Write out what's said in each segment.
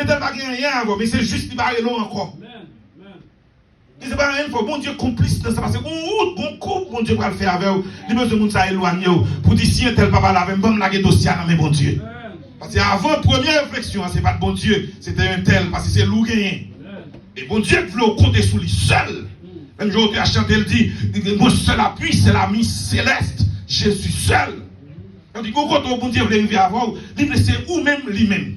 Mais t'as pas rien à voir, mais c'est juste qu'il va aller loin encore. Et c'est pas rien, il faut bon Dieu complice dans ça, parce que bon couple, bon Dieu va le faire avec vous. Il besoin de ça éloigner pour dire si un tel papa là, même la dossier, mais bon Dieu. Parce que avant, première réflexion, c'est pas de bon Dieu, c'était un tel, parce que c'est loup gagné. Et bon Dieu veut compter sur lui seul. Même jour où tu as chanté, il dit, mon seul appui, c'est l'ami céleste, Jésus seul. On dit, quand bon Dieu veut arriver avant, il veut laisser ou même lui-même.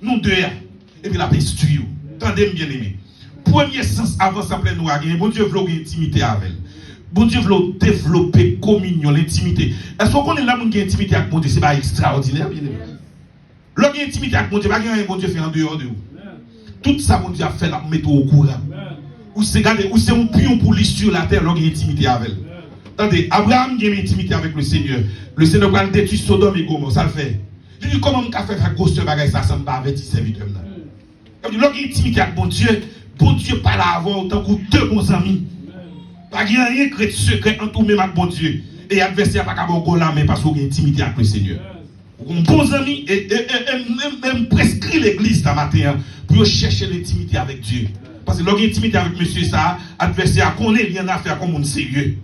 Nous deux, et puis la paix sur vous. Tendez bien aimé. Premier sens avant ça plein nous bon Dieu veut une intimité avec elle. Bon Dieu veut développer communion, l'intimité. Est-ce qu'on est là qui a intimité avec bon Dieu, c'est pas extraordinaire bien aimé. L'homme qui a intimité avec bon Dieu, pas rien bon Dieu fait en dehors de vous. Tout ça bon Dieu a fait la mettre au courant. Ou c'est un pion pour lui sur la terre, l'homme qui a intimité avec elle. Attendez, Abraham qui a une intimité avec le Seigneur. Le Seigneur va le détruire Sodome et Gomorrhe, ça le fait. Je dis comment on fait faire grosse bagaille ça me pas avec serviteur là. L'homme qui a intimité avec bon Dieu pas là avant autant que deux bons amis. Pas rien de secret en tout même avec bon Dieu. Et adversaire pas capable la mais parce qu'on a intimité avec le Seigneur. Un bon ami et même prescrit l'église ce matin pour chercher l'intimité avec Dieu. Parce que l'intimité avec monsieur ça, adversaire connaît, il y en a affaire comme un sérieux.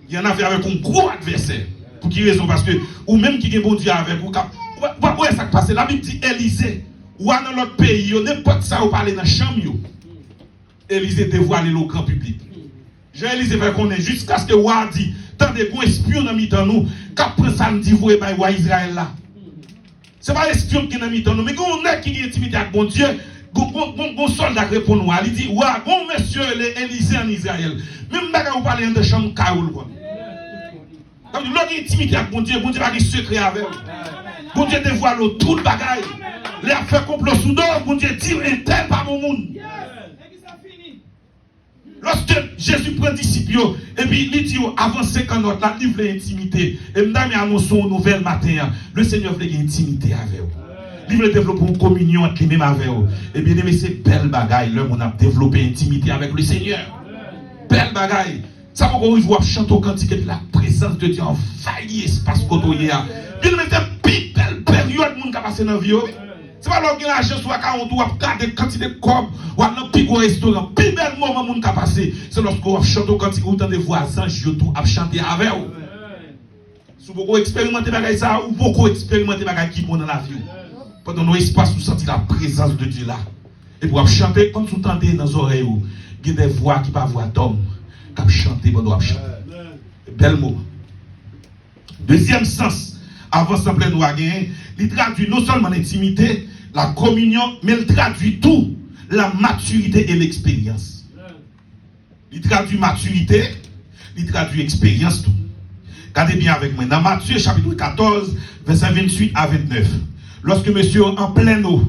Il y en a affaire avec un gros adversaire. Pour qui raison? Parce que ou même qui est bon Dieu avec vous. Pourquoi ça passe? La Bible dit Élysée ou dans l'autre pays, n'importe ça ou parler dans la chambre. Élysée dévoile le grand public. J'ai-Élysée fait qu'on est jusqu'à ce que Wa dit, tant de bons espions dans mi-temps nous, qu'après ça nous dit, vous et Israël là. C'est pas espion qui est dans mi-temps nous, mais on est qui est intimité avec bon Dieu, bon soldat répond nous, il dit, ouais, bon monsieur Élysée en Israël. Même si vous parlez de chambre Kaoul. Donc, l'autre intimité avec bon Dieu va avoir secret avec vous. Bon Dieu dévoile tout le bagaille. Les affaires complot sous d'or, bon Dieu dit, un tel par mon monde. Lorsque Jésus prend disciples, et puis il dit, avant 50 ans, il voulait intimité. Et madame annonce une nouvelle matin, le Seigneur voulait intimité avec vous. Il voulait développer une communion entre lui-même avec vous. Et bien aimé, c'est belle bagaille, là, on a développé intimité avec le Seigneur. Belle bagaille. Ça va qu'on voit chanter au cantique de la présence de Dieu envahir l'espace côté. Il mettait une belle période monde qui a passé dans la vie. C'est pas là que l'argent soit 40 ou à garder quantité de corps ou à un plus gros restaurant. Plus bel moment monde qui a passé, c'est lorsque vous chantez au cantique ou des voisins tout à chanter avec vous. Si vous expérimentez ça ou beaucoup expérimenter qui dans la vie. Pendant nos espaces, vous sentez la présence de Dieu là. Et pour chanter, quand vous entendez dans les oreilles, il y a des voix qui ne sont pas voix d'homme, qui chantent pendant que vous chantez. Bel mot. Deuxième sens, avant de plein nous à gagner, il traduit non seulement l'intimité, la communion, mais il traduit tout, la maturité et l'expérience. Il traduit maturité, il traduit expérience tout. Regardez bien avec moi. Dans Matthieu chapitre 14, verset 28 à 29. Lorsque monsieur en pleine eau,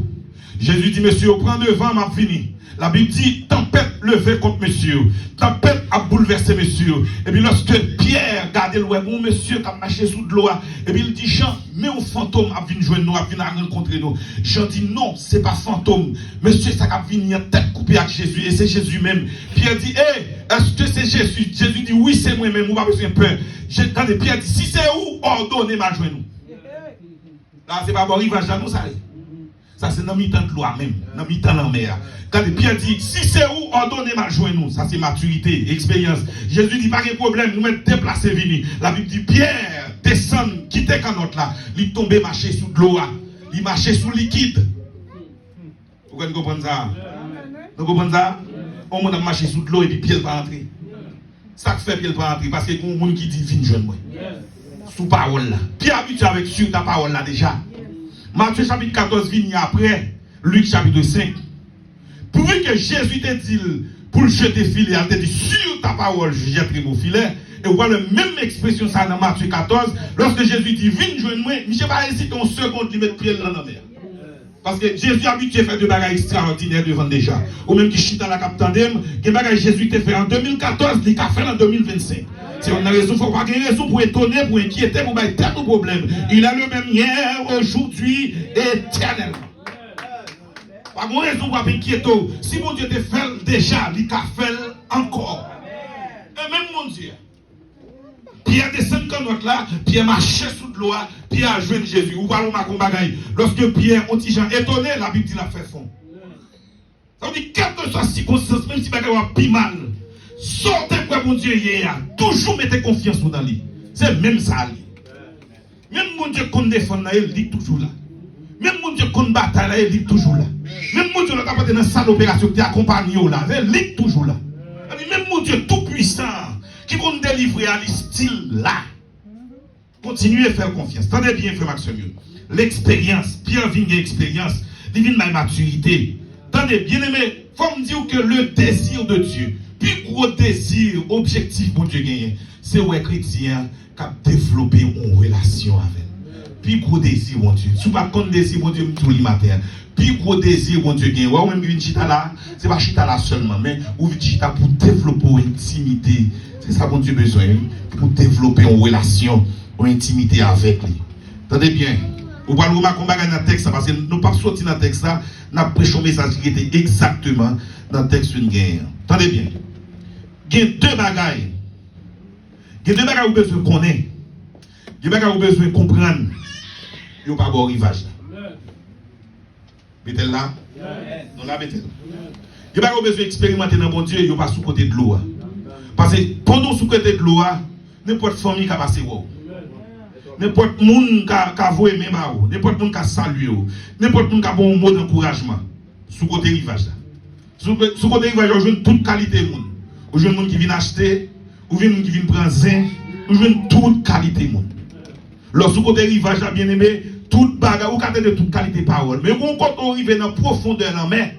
Jésus dit, monsieur, prends devant, m'a fini. La Bible dit, tempête levée contre monsieur. Tempête a bouleversé monsieur. Et puis lorsque Pierre regardait le bon monsieur qui a marché sous de l'eau, et puis il dit, Jean, mais un fantôme a venu jouer nous, a venu rencontrer nous. Jean dit, non, c'est pas fantôme. Monsieur, ça a venu en tête coupée avec Jésus, et c'est Jésus même. Pierre dit, est-ce que c'est Jésus? Jésus dit, oui, c'est moi-même, on va besoin de peur. Pierre dit, si c'est où, ordonnez ma jouer nous. Là, c'est pas bon rivage à nous, ça. Ça, c'est dans mi-temps de loi même, dans mi-temps de la mer. Quand Pierre dit, si c'est où, ordonnez ma joie nous. Ça, c'est maturité, expérience. Jésus dit, pas de problème, nous mettons déplacés, venir. La Bible dit, Pierre, descend, quittez Canotte là. Il tombe, marcher sous de l'eau. Il marchait sous liquide. Vous comprenez ça? Vous comprenez ça? On a marché sous de l'eau et puis Pierre va entrer. Ça fait Pierre va entrer parce qu'il y a des gens qui disent, viens jeune moi. Sous parole là. Pierre habitué avec sur ta parole là déjà. Matthieu chapitre 14 vient après, Luc chapitre 5. Pour que Jésus te dit pour jeter filet, il te dit sur ta parole, je jetterai mon filet. Et vous voyez la même expression ça dans Matthieu 14. Lorsque Jésus dit, viens joindre moi, je ne sais pas hésiter en seconde de mettre pied dans la mer. Parce que Jésus a habitué à faire des bagages extraordinaires devant déjà. Ou même qui chute dans la capitale, des bagages Jésus t'a fait en 2014, il a fait en 2025. Si on a raison, il ne faut pas avoir raison pour étonner, pour inquiéter, pour mettre tant de problèmes. Il a le même hier, aujourd'hui, éternellement. Pas de raison pour inquiéter. Si mon Dieu te fait déjà, il a fait encore. Et même mon Dieu. Pierre descend comme notre là, Pierre marchait sous de l'eau, Pierre a joué Jésus. Ou parlons ma bagaille. Lorsque Pierre, on dit Jean étonné, la Bible dit l'a fait fond. Ça veut dire, quelle que soit la circonstance, même si vous avez plus mal, sortez pour mon Dieu hier. Toujours mettez confiance dans lui. C'est même ça. Même mon Dieu qu'on défend, il est toujours là. Même mon Dieu qu'on bataille, il est toujours là. Même mon Dieu qui est dans la salle d'opération qui accompagne là, il est toujours là. Même mon Dieu tout puissant qui va nous délivrer à l'istyle là. Continuez à faire confiance. Tendez bien, frère Maxime. L'expérience, Pierre vient l'expérience, il vient de maturité. Tendez bien aimé, il faut me dire que le désir de Dieu, plus gros désir, objectif pour Dieu gagner, c'est où un chrétien qui a développé une relation avec. Plus gros désir, mon Dieu. Si vous n'avez pas de désir, mon Dieu, tout le matin. Plus gros désir, mon Dieu, gagne. Ou même une chita là, c'est pas chita là seulement, mais ou une chita pour développer une intimité. C'est ça, mon Dieu, besoin. Pour développer une relation, une intimité avec lui. Attendez bien. Vous parlez de dans le texte, parce que nous ne pas sortir dans le texte, nous avons prêché un message qui était exactement dans le texte d'une guerre. Attendez bien. Il y a deux bagailles. Il y a deux bagailles où besoin de connaître. Il y a deux bagailles où besoin de comprendre. Il n'y a pas de rivage. Mettez là. Non, là, mettez là. Il n'y a pas besoin d'expérimenter dans mon Dieu, il n'y a pas sous côté de l'eau. Parce que pendant sous côté de l'eau, n'importe famille qui a passé. N'importe monde qui a voué même à vous, n'importe monde qui a salué, n'importe monde qui a bon mot d'encouragement. Sous côté rivage. Sous côté rivage, on joue toute qualité de monde. On joue monde qui vient acheter, on joue monde qui vient prendre zin, on joue toute qualité de monde. Lorsque sous côté rivage, bien aimé, toute bagarre, ou de toute qualité de parole. Mais quand on arrive dans la profondeur de la mer,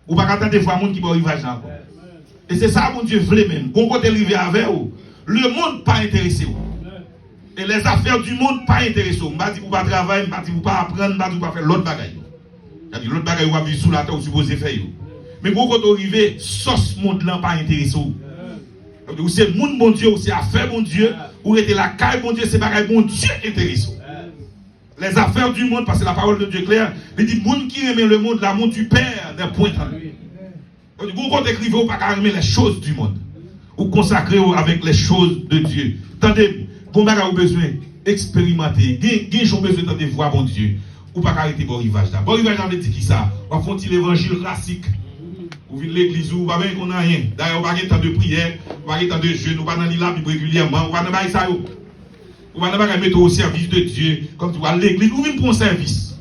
ou pas attendre de voir monde qui va arriver encore. Et c'est ça mon Dieu voulait même. Quand on arrive avec vous, le monde pas intéressé. Et les affaires du monde pas intéressé. Je ne dis pas travailler, je ne dis pas apprendre, je ne dis pas faire l'autre bagaille. C'est-à-dire l'autre bagaille, vous va vivre sous la terre, vous supposez faire. Mais quand on arrive, sauce monde là pas intéressé. Ou c'est monde bon Dieu, ou c'est affaire bon Dieu, ou c'est la caille bon Dieu, c'est bagaille bon Dieu intéressant. Les affaires du monde, parce que la parole de Dieu est claire, il dit, monde qui aime le monde, l'amour du Père n'est point en lui. Vous quand écrivez, vous ne pouvez pas aimer les choses du monde. Vous consacrez avec les choses de Dieu. Attendez, vous avez besoin d'expérimenter. Vous avez besoin de voir mon Dieu. Vous ne pouvez pas arrêter bon rivage là. Bon rivage là, dit qui ça? Vous faites l'évangile classique. Vous venez de l'église, vous ne pouvez pas rien. D'ailleurs, vous n'avez pas de temps de prière, vous n'avez pas de temps de jeûne, vous n'avez pas de Bible régulièrement, vous n'avez pas de ça. Vous n'avez pas de mettre au service de Dieu, comme tu vois l'église, vous venez pour un service.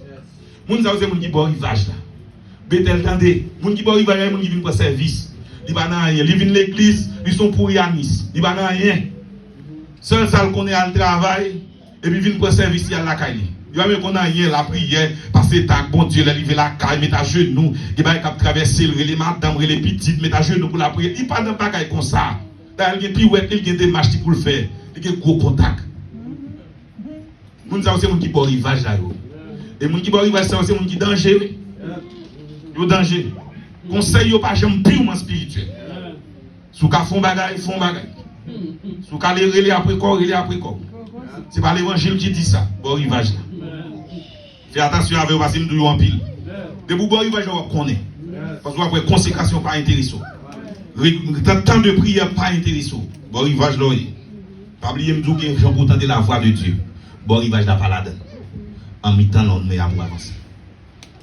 Vous avez des gens qui bon rivage là. Bethel, attendez, les gens qui bon rivage là, les gens qui viennent pour un service. Ils ne viennent pas rien. Ils viennent de l'église, ils sont pour Yanis. Ils ne viennent pas rien. Seul ça qu'on est à le travail, et puis ils viennent pour un service, il y a la caille. Il y a même qu'on a rien, la prière, passer ta bon Dieu, lever la caille, mettre à genoux, il va traverser les madames, les petites, mettre à genoux pour la prière. Il n'y a pas de bagaille comme ça. Il y a des démarches pour le faire. Il y a des gros contacts. Nous avons des gens qui sont rivage là. Et les gens qui sont rivage, c'est des gens qui sont dangereux. Ils sont dangereux. Conseil, ils ne pas jamais purement spirituel. Si vous font bagaille, ils font bagaille. Si vous allez relais après corps, relais après corps. Ce n'est pas l'évangile qui dit ça. Bon rivage là. Faites attention avec vous parce que nous en pile. De vous bon rivage, on connaît. Parce que après consécration pas intéressant. Temps de prière pas intéressant. Bon rivage là. Pas oublier me dire que j'en pourtant de la voix de Dieu. Bon rivage là pas là-dedans. En mi-temps on met à avancer.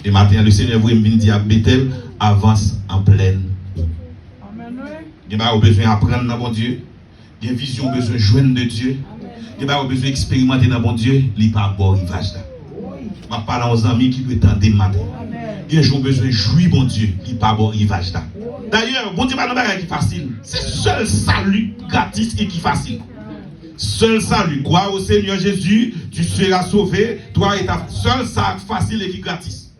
Et maintenant le Seigneur vous me dit à Bethel avance en pleine eau. Il y a besoin d'apprendre dans mon Dieu. Il y a une vision besoin de joindre de Dieu. Il y a besoin d'expérimenter dans mon Dieu. Il n'y a pas bon rivage là. Je parle aux amis qui veulent tenter le matin. Il y a besoin de jouir mon Dieu. Il n'y a pas bon rivage là. D'ailleurs, bon Dieu, pas de qui facile. C'est seul salut gratis et qui facile. Seul salut. Crois au Seigneur Jésus, tu seras sauvé. Toi et ta seul ça facile et qui gratis.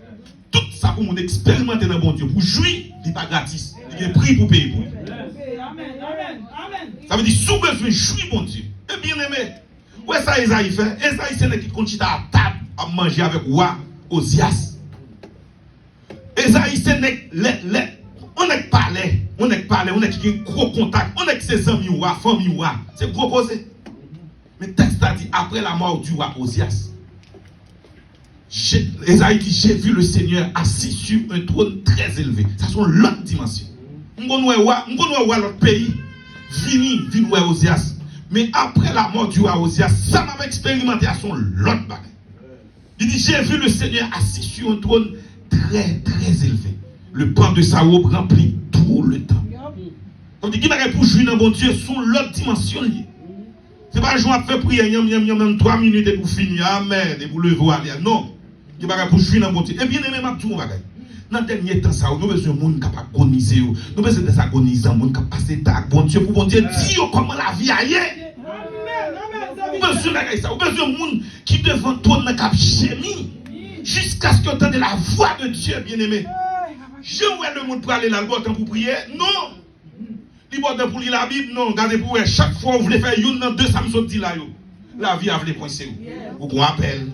Tout ça pour mon expérimenter dans mon Dieu. Pour jouir, il n'est pas gratis. Il y a un prix pour payer pour lui. Ça veut dire sous besoin de jouir mon Dieu. Et bien aimé. Où est-ce que Esaïe fait? Esaïe c'est qui continue à table à manger avec roi Osias. Esaïe c'est on n'est pas parlé, on n'est pas parlé, on est qui gros contact, on est que ses amis roi, famille roi. C'est proposé. Mais le texte a dit après la mort du roi Osias. Esaïe dit j'ai vu le Seigneur assis sur un trône très élevé. Ça sont l'autre dimension. On connaît l'autre pays. Vini roi Osias. Mais après la mort du roi Osias, ça m'a expérimenté à son l'autre bagaille. Il dit j'ai vu le Seigneur assis sur un trône très très élevé. le pan de sa robe remplit tout le temps. Donc, qui va pour jouer dans bon Dieu sont l'autre dimension. C'est pas un jour à faire prier, yam 3 minutes et pour finir, amen, et pour lever aller. Non. Qui va pour jouer dans bon Dieu. Et bien aimé, ma tout mon bagage. Dans le dernier temps, ça, nous avons besoin de monde qui a agonisé. Nous avons besoin de agoniser, monde qui a passé tard. Bon Dieu, pour bon Dieu, dis comment la vie aille. Nous avons besoin de ça. Nous avons besoin de monde qui devant toi dans cap chémie. Jusqu'à ce que tu entende la voix de Dieu, bien aimé. Je vois le monde pour aller là, le bon temps pour prier. Non. Le bon temps pour lire la Bible. Non. Regardez pour chaque fois, vous voulez faire une, deux, ça me saute là. La vie a voulu coincer. Vous appel.